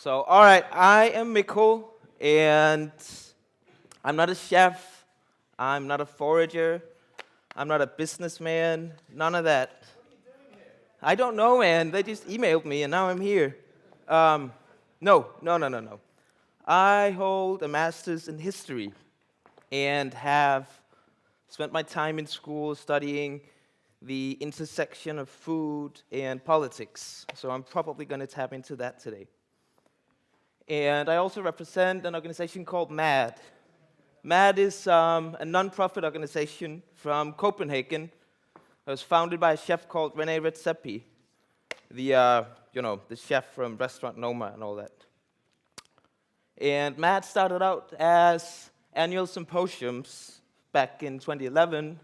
All right, I am Mikkel, and I'm not a chef, I'm not a forager, I'm not a businessman, none of that. What are you doing here? I don't know, man. They just emailed me, and now I'm here. No. I hold a master's in history and have spent my time in school studying the intersection of food and politics. So I'm probably going to tap into that today. And I also represent an organization called MAD. MAD is a non-profit organization from Copenhagen. It was founded by a chef called René Redzepi, the chef from restaurant Noma and all that. And MAD started out as annual symposiums back in 2011,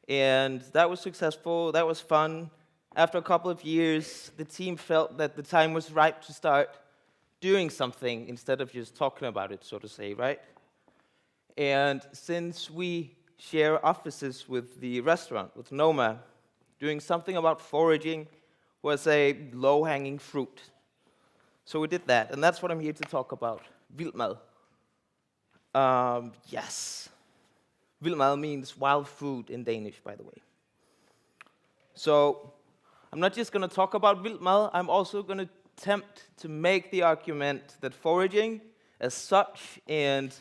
and that was successful, that was fun. After a couple of years, the team felt that the time was right to start doing something instead of just talking about it, so to say, right? And since we share offices with the restaurant, with Noma, doing something about foraging was a low-hanging fruit. So we did that, and that's what I'm here to talk about, vildmad. Yes. Vildmad means wild food in Danish, by the way. So I'm not just going to talk about vildmad, I'm also going to attempt to make the argument that foraging as such and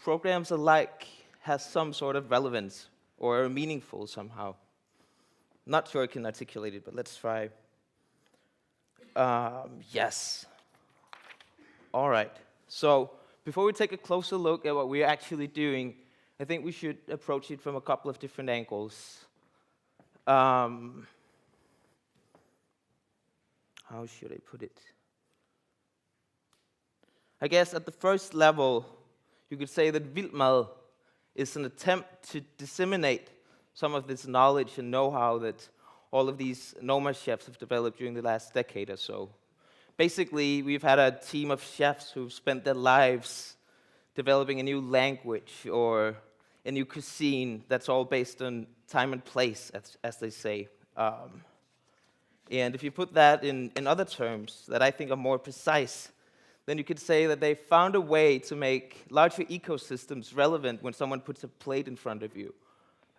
programs alike has some sort of relevance or are meaningful somehow. Not sure I can articulate it, but let's try. Yes. All right. So before we take a closer look at what we're actually doing, I think we should approach it from a couple of different angles. How should I put it? I guess at the first level, you could say that vildmad is an attempt to disseminate some of this knowledge and know-how that all of these Noma chefs have developed during the last decade or so. Basically, we've had a team of chefs who've spent their lives developing a new language or a new cuisine that's all based on time and place, as they say. And if you put that in other terms that I think are more precise, then you could say that they found a way to make larger ecosystems relevant when someone puts a plate in front of you.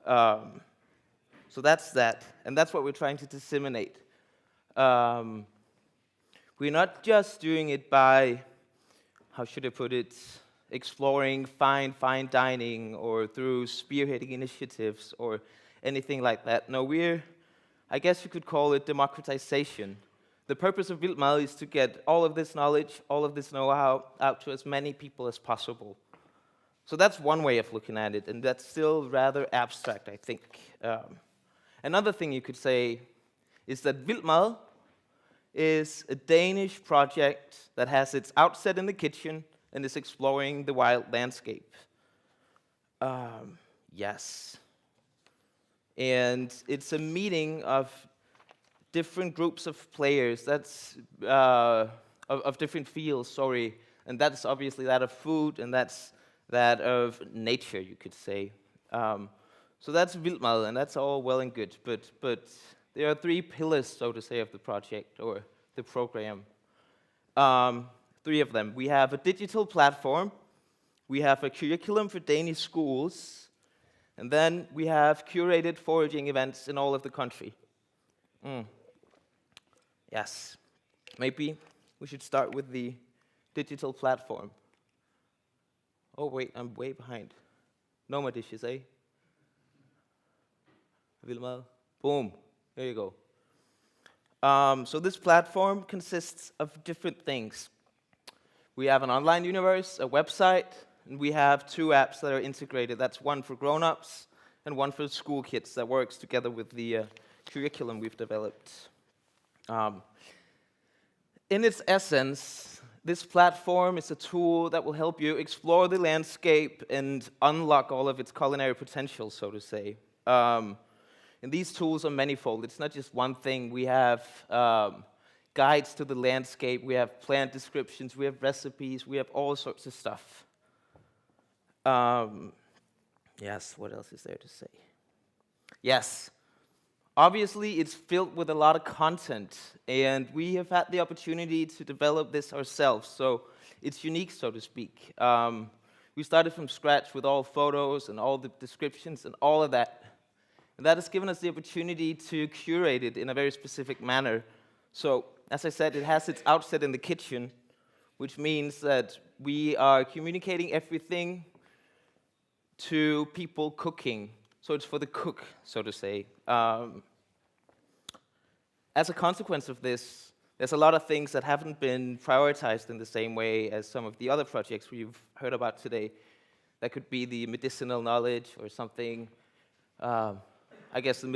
So that's that, and that's what we're trying to disseminate. We're not just doing it by, how should I put it, exploring fine dining or through spearheading initiatives or anything like that. No, I guess you could call it democratization. The purpose of vildmad is to get all of this knowledge, all of this know-how out to as many people as possible. So that's one way of looking at it, and that's still rather abstract, I think. Another thing you could say is that vildmad is a Danish project that has its outset in the kitchen and is exploring the wild landscape. Yes. And it's a meeting of different groups of players, that's of different fields, sorry. And that's obviously that of food, and that's that of nature, you could say. So that's vildmad, and that's all well and good. But there are three pillars, so to say, of the project or the program. Three of them. We have a digital platform, we have a curriculum for Danish schools, and then we have curated foraging events in all of the country. Yes. Maybe we should start with the digital platform. Oh wait, I'm way behind. No more dishes, eh? Vildmad. Boom. There you go. So this platform consists of different things. We have an online universe, a website, and we have two apps that are integrated. That's one for grown-ups and one for school kids that works together with the curriculum we've developed. In its essence, this platform is a tool that will help you explore the landscape and unlock all of its culinary potential, so to say. And these tools are manifold. It's not just one thing. We have guides to the landscape, we have plant descriptions, we have recipes, we have all sorts of stuff. Yes, what else is there to say? Yes, Obviously, it's filled with a lot of content, and we have had the opportunity to develop this ourselves, so it's unique, so to speak. We started from scratch with all photos and all the descriptions and all of that. And that has given us the opportunity to curate it in a very specific manner. So, as I said, it has its outset in the kitchen, which means that we are communicating everything to people cooking. So it's for the cook, so to say. As a consequence of this, there's a lot of things that haven't been prioritized in the same way as some of the other projects we've heard about today. That could be the medicinal knowledge or something, I guess the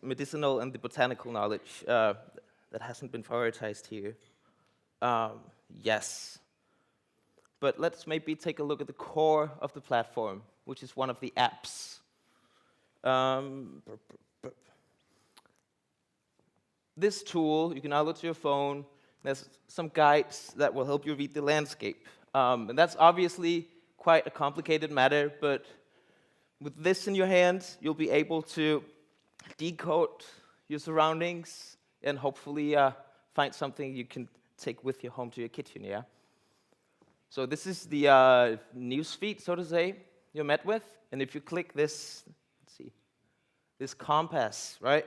medicinal and the botanical knowledge that hasn't been prioritized here. Yes. But let's maybe take a look at the core of the platform, which is one of the apps. This tool, you can download to your phone. There's some guides that will help you read the landscape. And that's obviously quite a complicated matter, but with this in your hands, you'll be able to decode your surroundings and hopefully find something you can take with you home to your kitchen, yeah? So this is the news feed, so to say, you're met with. And if you click this, let's see, this compass, right?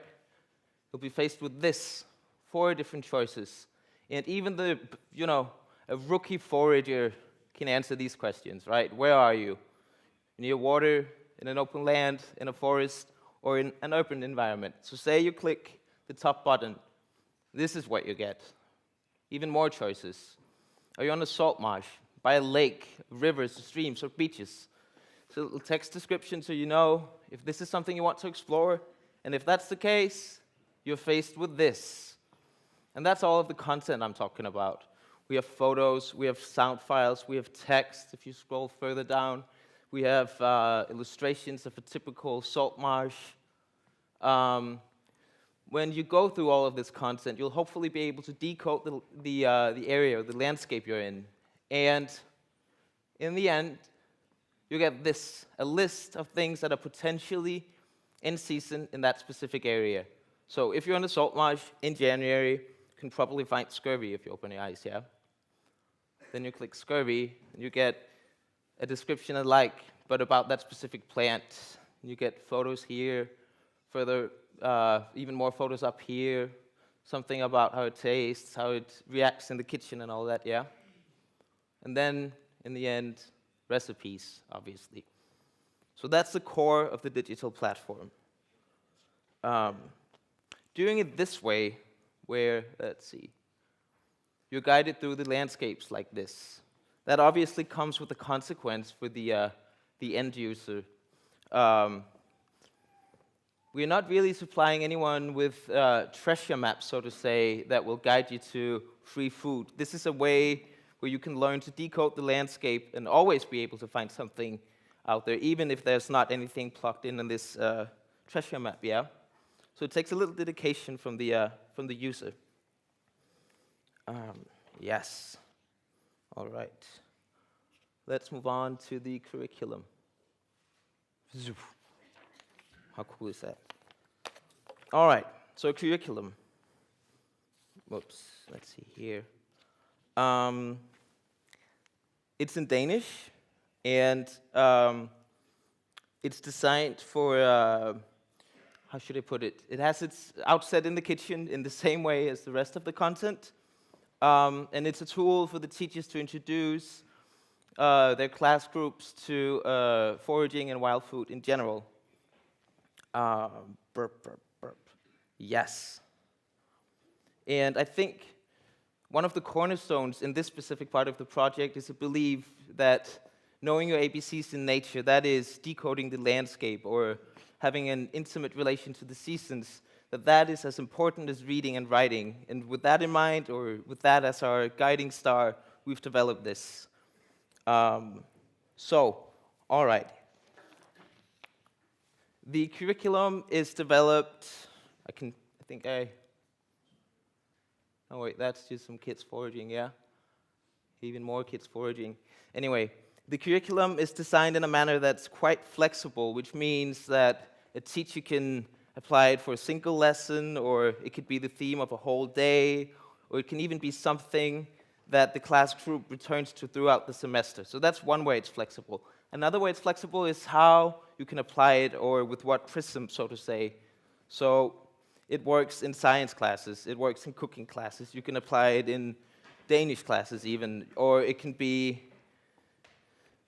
You'll be faced with this, 4 different choices. And even the, a rookie forager can answer these questions, right? Where are you? Near water, in an open land, in a forest, or in an urban environment. So say you click the top button. This is what you get. Even more choices. Are you on a salt marsh, by a lake, rivers, streams, or beaches? So a little text description so you know if this is something you want to explore. And if that's the case, you're faced with this. And that's all of the content I'm talking about. We have photos, we have sound files, we have text. If you scroll further down, we have illustrations of a typical salt marsh. When you go through all of this content, you'll hopefully be able to decode the area or the landscape you're in. And in the end, you get this, a list of things that are potentially in season in that specific area. So if you're on the salt marsh in January, you can probably find scurvy if you open your eyes, yeah? Then you click scurvy, and you get a description alike, but about that specific plant. You get photos here, further, even more photos up here, something about how it tastes, how it reacts in the kitchen and all that, yeah? And then, in the end, recipes, obviously. So that's the core of the digital platform. Doing it this way, where, let's see, you're guided through the landscapes like this. That obviously comes with a consequence for the end user. We're not really supplying anyone with treasure maps, so to say, that will guide you to free food. This is a way where you can learn to decode the landscape and always be able to find something out there, even if there's not anything plugged in this treasure map, yeah? So it takes a little dedication from the user. Yes. All right. Let's move on to the curriculum. How cool is that? All right. So curriculum. Whoops. Let's see here. It's in Danish, and it's designed for, how should I put it? It has its outset in the kitchen in the same way as the rest of the content. And it's a tool for the teachers to introduce their class groups to foraging and wild food in general. Burp, burp, burp. Yes. And I think one of the cornerstones in this specific part of the project is to believe that knowing your ABCs in nature, that is decoding the landscape or having an intimate relation to the seasons, that is as important as reading and writing. And with that in mind, or with that as our guiding star, we've developed this. So, all right. The curriculum is developed, oh wait, that's just some kids foraging, yeah? Even more kids foraging. Anyway, the curriculum is designed in a manner that's quite flexible, which means that a teacher can apply it for a single lesson, or it could be the theme of a whole day, or it can even be something that the class group returns to throughout the semester. So that's one way it's flexible. Another way it's flexible is how you can apply it, or with what prism, so to say. So it works in science classes, it works in cooking classes, you can apply it in Danish classes even, or it can be,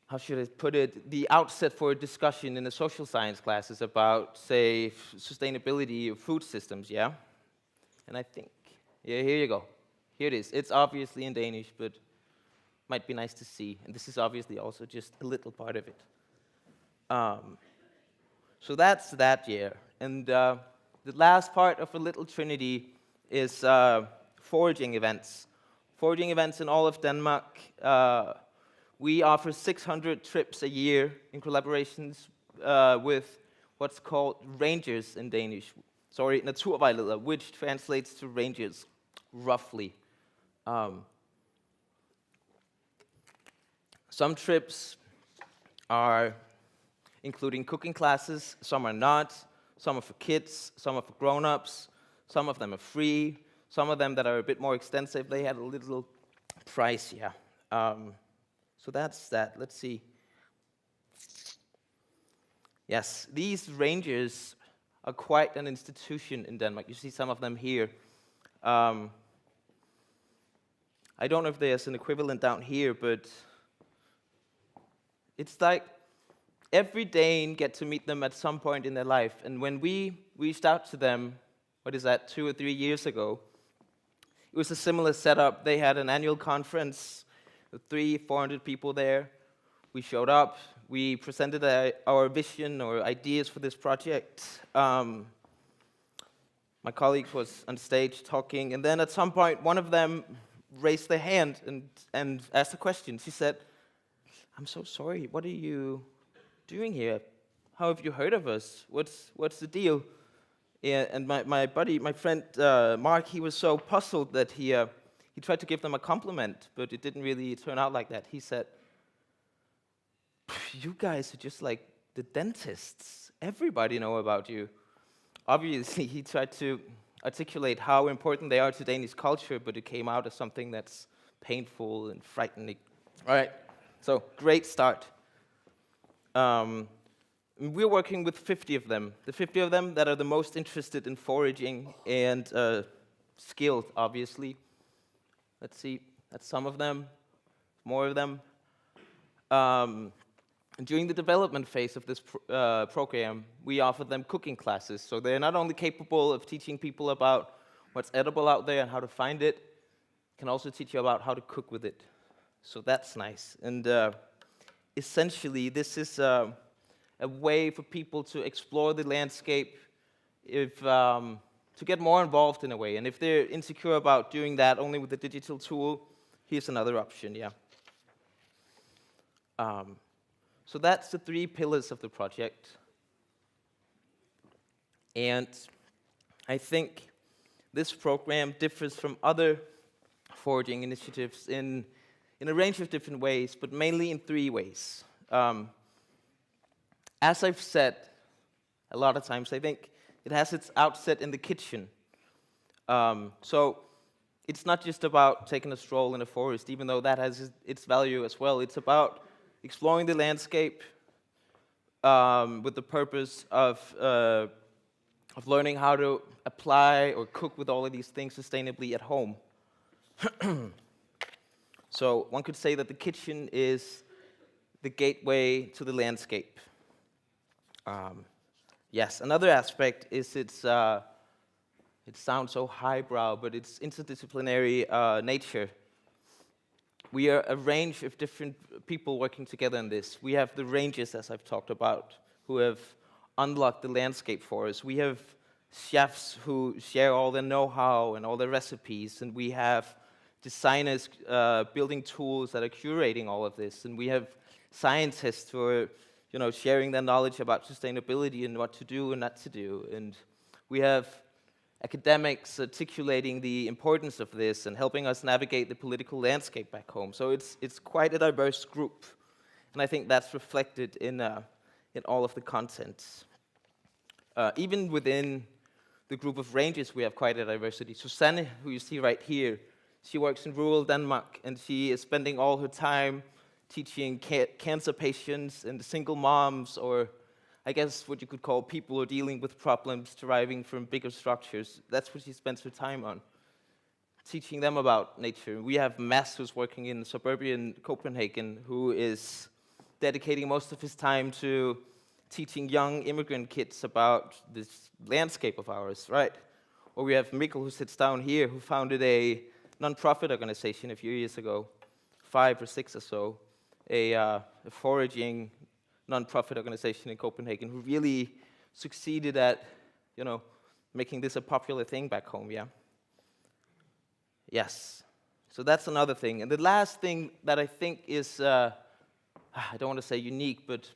how should I put it, the outset for a discussion in the social science classes about, say, sustainability of food systems, yeah? And I think, yeah, here you go. Here it is. It's obviously in Danish, but might be nice to see. And this is obviously also just a little part of it. So that's that year. And the last part of a little trinity is foraging events. Foraging events in all of Denmark. We offer 600 trips a year in collaborations with what's called rangers in Danish. Sorry, naturvejleder, which translates to rangers, roughly. Some trips are including cooking classes, some are not, some are for kids, some are for grown-ups, some of them are free, some of them that are a bit more extensive, they had a little price, yeah. So that's that. Let's see. Yes, these rangers are quite an institution in Denmark. You see some of them here. I don't know if there's an equivalent down here, but it's like every Dane get to meet them at some point in their life. And when we reached out to them, 2 or 3 years ago, it was a similar setup. They had an annual conference, 300-400 people there. We showed up, we presented our vision or ideas for this project. My colleague was on stage talking, and then at some point, one of them raised their hand and asked a question. She said, "I'm so sorry, what are you doing here? How have you heard of us? What's the deal?" Yeah, and my buddy, my friend Mark, he was so puzzled that he tried to give them a compliment, but it didn't really turn out like that. He said, "You guys are just like the dentists. Everybody know about you." Obviously, he tried to articulate how important they are to Danish culture, but it came out as something that's painful and frightening. All right, so great start. We're working with 50 of them. The 50 of them that are the most interested in foraging and skilled, obviously. Let's see, that's some of them, more of them. During the development phase of this program, we offer them cooking classes. So they're not only capable of teaching people about what's edible out there and how to find it, can also teach you about how to cook with it. So that's nice. And essentially, this is a way for people to explore the landscape, to get more involved in a way. And if they're insecure about doing that only with a digital tool, here's another option, yeah. So that's the 3 pillars of the project. And I think this program differs from other foraging initiatives in a range of different ways, but mainly in 3 ways. As I've said a lot of times, I think it has its outset in the kitchen. So it's not just about taking a stroll in a forest, even though that has its value as well. It's about exploring the landscape with the purpose of learning how to apply or cook with all of these things sustainably at home. So one could say that the kitchen is the gateway to the landscape. Yes, another aspect is it sounds so highbrow, but it's interdisciplinary nature. We are a range of different people working together in this. We have the rangers, as I've talked about, who have unlocked the landscape for us. We have chefs who share all their know-how and all their recipes, and we have designers building tools that are curating all of this, and we have scientists who are sharing their knowledge about sustainability and what to do and not to do, and we have academics articulating the importance of this and helping us navigate the political landscape back home. So it's quite a diverse group, and I think that's reflected in all of the content. Even within the group of rangers, we have quite a diversity. Susanne, who you see right here, she works in rural Denmark, and she is spending all her time teaching cancer patients and single moms, or I guess what you could call people who are dealing with problems deriving from bigger structures. That's what she spends her time on, teaching them about nature. We have Mads, who's working in suburban Copenhagen, who is dedicating most of his time to teaching young immigrant kids about this landscape of ours, right? Or we have Mikkel, who sits down here, who founded a non-profit organization a few years ago, 5 or 6 or so, a foraging non-profit organization in Copenhagen, who really succeeded at, making this a popular thing back home, yeah? Yes. So that's another thing. And the last thing that I think is, I don't want to say unique, but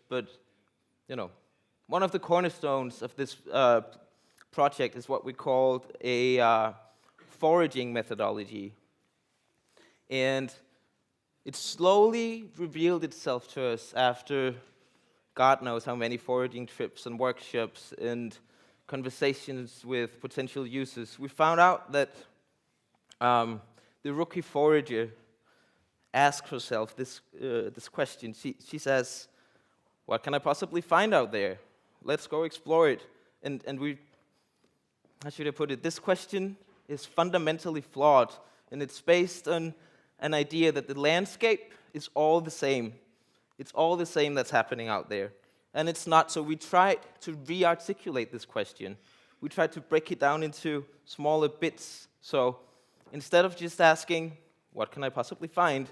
one of the cornerstones of this project is what we called a foraging methodology. And it slowly revealed itself to us after God knows how many foraging trips and workshops and conversations with potential users. We found out that the rookie forager asks herself this question. She says, what can I possibly find out there? Let's go explore it. And how should I put it? This question is fundamentally flawed, and it's based on an idea that the landscape is all the same. It's all the same that's happening out there. And it's not, so we tried to re-articulate this question. We tried to break it down into smaller bits. So instead of just asking, what can I possibly find?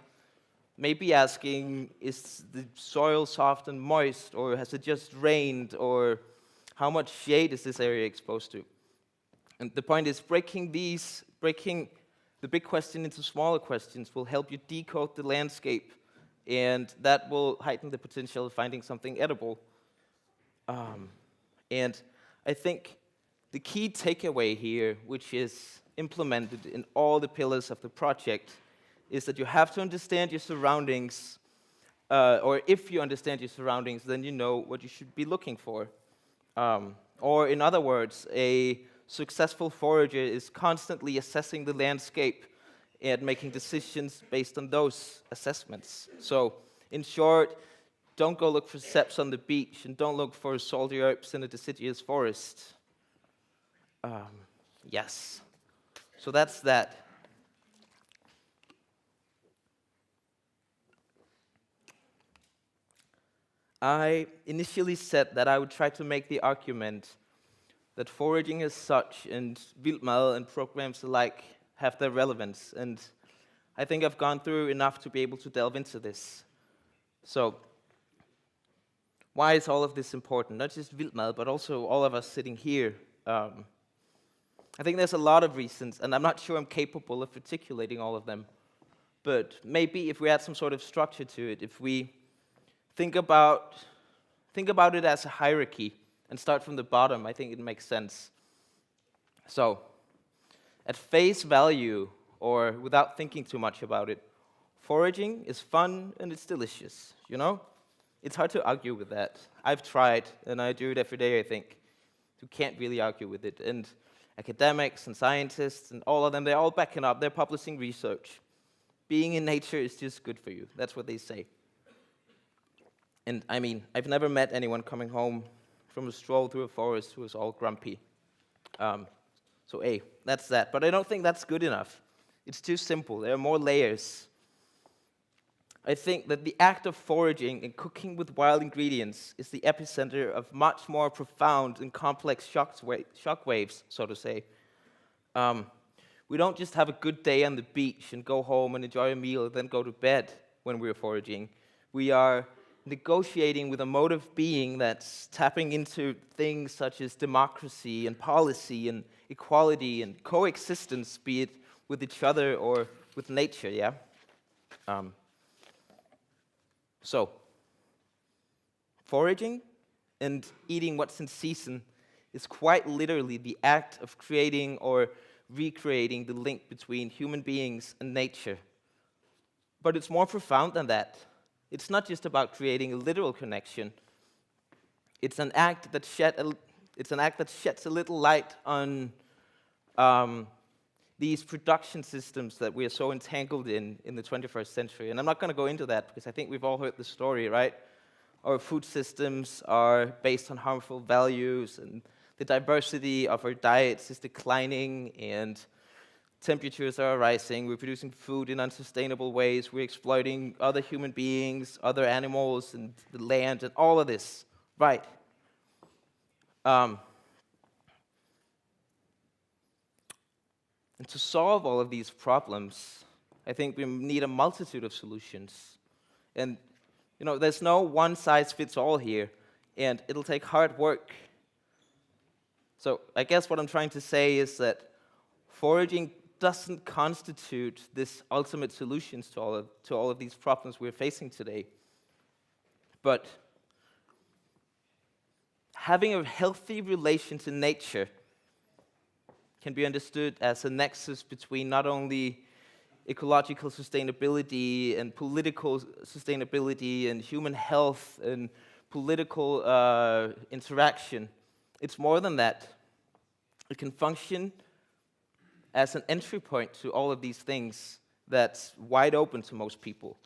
Maybe asking, is the soil soft and moist, or has it just rained, or how much shade is this area exposed to? And the point is, breaking the big question into smaller questions will help you decode the landscape, and that will heighten the potential of finding something edible. And I think the key takeaway here, which is implemented in all the pillars of the project, is that you have to understand your surroundings, or if you understand your surroundings, then you know what you should be looking for. Or in other words, a successful forager is constantly assessing the landscape and making decisions based on those assessments. So, in short, don't go look for seps on the beach, and don't look for salty herbs in a deciduous forest. Yes. So that's that. I initially said that I would try to make the argument that foraging as such and vildmad and programs alike have their relevance, and I think I've gone through enough to be able to delve into this. So, why is all of this important? Not just vildmad, but also all of us sitting here. I think there's a lot of reasons, and I'm not sure I'm capable of articulating all of them. But maybe if we add some sort of structure to it, if we think about it as a hierarchy and start from the bottom, I think it makes sense. So, at face value, or without thinking too much about it, foraging is fun and it's delicious, It's hard to argue with that. I've tried, and I do it every day, I think. You can't really argue with it. And academics and scientists and all of them, they're all backing up. They're publishing research. Being in nature is just good for you. That's what they say. And I mean, I've never met anyone coming home from a stroll through a forest who is all grumpy. So that's that. But I don't think that's good enough. It's too simple. There are more layers. I think that the act of foraging and cooking with wild ingredients is the epicenter of much more profound and complex shock waves, so to say. We don't just have a good day on the beach and go home and enjoy a meal and then go to bed when we're foraging. We are negotiating with a mode of being that's tapping into things such as democracy and policy and equality and coexistence, be it with each other or with nature, yeah? So, foraging and eating what's in season is quite literally the act of creating or recreating the link between human beings and nature. But it's more profound than that. It's not just about creating a literal connection. It's an act that It's an act that sheds a little light on these production systems that we are so entangled in the 21st century. And I'm not going to go into that because I think we've all heard the story, right? Our food systems are based on harmful values, and the diversity of our diets is declining, and temperatures are rising. We're producing food in unsustainable ways. We're exploiting other human beings, other animals, and the land, and all of this, right? And to solve all of these problems, I think we need a multitude of solutions. And, there's no one-size-fits-all here, and it'll take hard work. So I guess what I'm trying to say is that foraging doesn't constitute this ultimate solutions to all of these problems we're facing today. But having a healthy relation to nature can be understood as a nexus between not only ecological sustainability and political sustainability and human health and political interaction. It's more than that. It can function as an entry point to all of these things that's wide open to most people.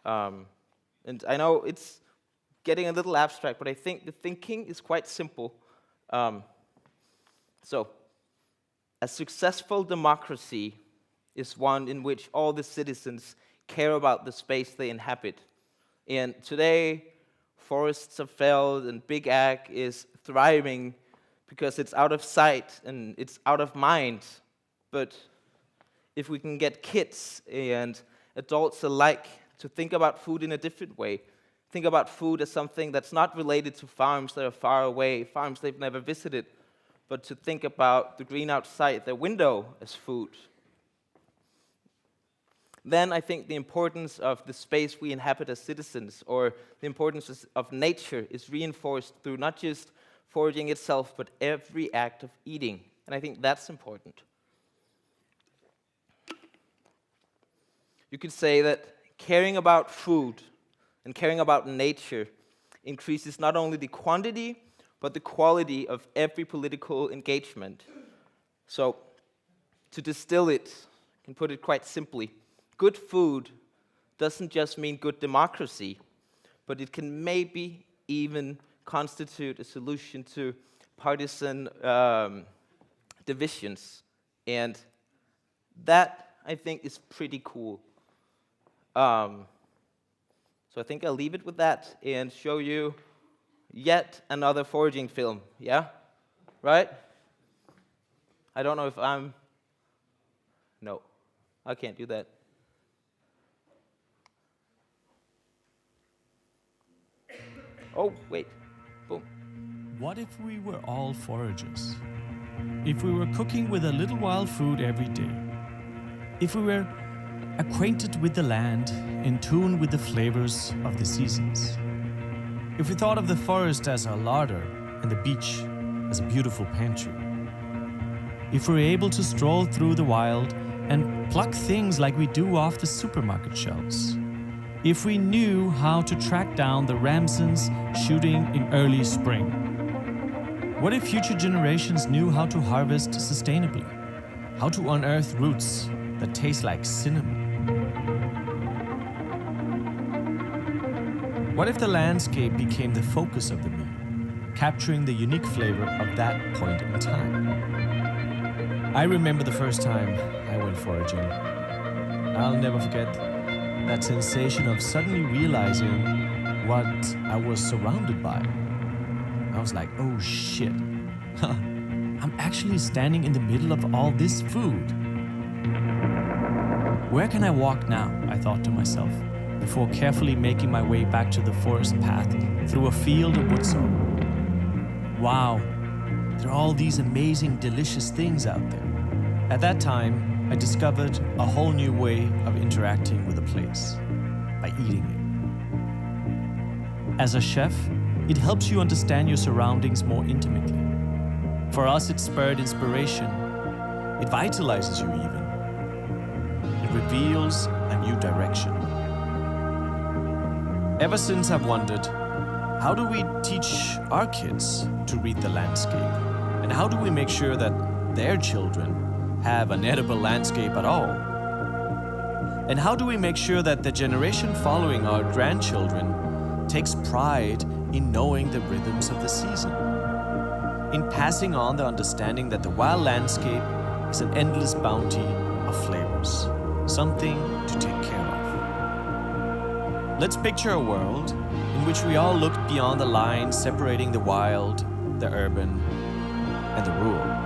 And I know it's getting a little abstract, but I think the thinking is quite simple. So, a successful democracy is one in which all the citizens care about the space they inhabit. And today, forests are felled and big ag is thriving because it's out of sight and it's out of mind. But if we can get kids and adults alike to think about food in a different way, think about food as something that's not related to farms that are far away, farms they've never visited, but to think about the green outside their window as food. Then I think the importance of the space we inhabit as citizens, or the importance of nature, is reinforced through not just foraging itself, but every act of eating. And I think that's important. You could say that caring about food and caring about nature increases not only the quantity, but the quality of every political engagement. So, to distill it, I can put it quite simply, good food doesn't just mean good democracy, but it can maybe even constitute a solution to partisan divisions. And that, I think, is pretty cool. So I think I'll leave it with that and show you yet another foraging film, yeah? Right? I don't know if no, I can't do that. Oh, wait, boom. What if we were all foragers? If we were cooking with a little wild food every day? If we were acquainted with the land, in tune with the flavors of the seasons? If we thought of the forest as a larder and the beach as a beautiful pantry? If we were able to stroll through the wild and pluck things like we do off the supermarket shelves? If we knew how to track down the ramsons shooting in early spring? What if future generations knew how to harvest sustainably? How to unearth roots that taste like cinnamon? What if the landscape became the focus of the meal, capturing the unique flavor of that point in time? I remember the first time I went foraging. I'll never forget that sensation of suddenly realizing what I was surrounded by. I was like, oh shit, I'm actually standing in the middle of all this food. Where can I walk now? I thought to myself, before carefully making my way back to the forest path through a field of woodsorrel. Wow, there are all these amazing, delicious things out there. At that time, I discovered a whole new way of interacting with a place, by eating it. As a chef, it helps you understand your surroundings more intimately. For us, it spurred inspiration. It vitalizes you even. It reveals a new direction. Ever since I've wondered, How do we teach our kids to read the landscape? And how do we make sure that their children have an edible landscape at all? And how do we make sure that the generation following our grandchildren takes pride in knowing the rhythms of the season? In passing on the understanding that the wild landscape is an endless bounty of flavors, something to take care of. Let's picture a world in which we all looked beyond the lines separating the wild, the urban, and the rural.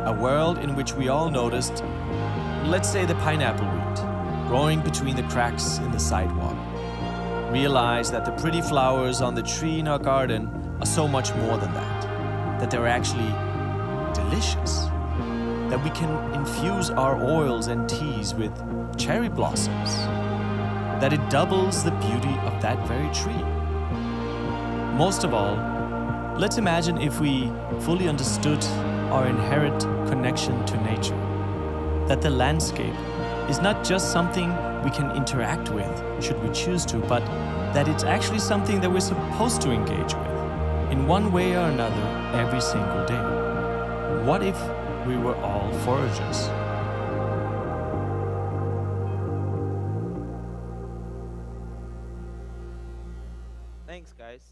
A world in which we all noticed, let's say, the pineapple weed growing between the cracks in the sidewalk. Realize that the pretty flowers on the tree in our garden are so much more than that they're actually delicious, that we can infuse our oils and teas with cherry blossoms, that it doubles the beauty of that very tree. Most of all, let's imagine if we fully understood our inherent connection to nature, that the landscape is not just something we can interact with, should we choose to, but that it's actually something that we're supposed to engage with, in one way or another, every single day. What if we were all foragers? Thanks, guys.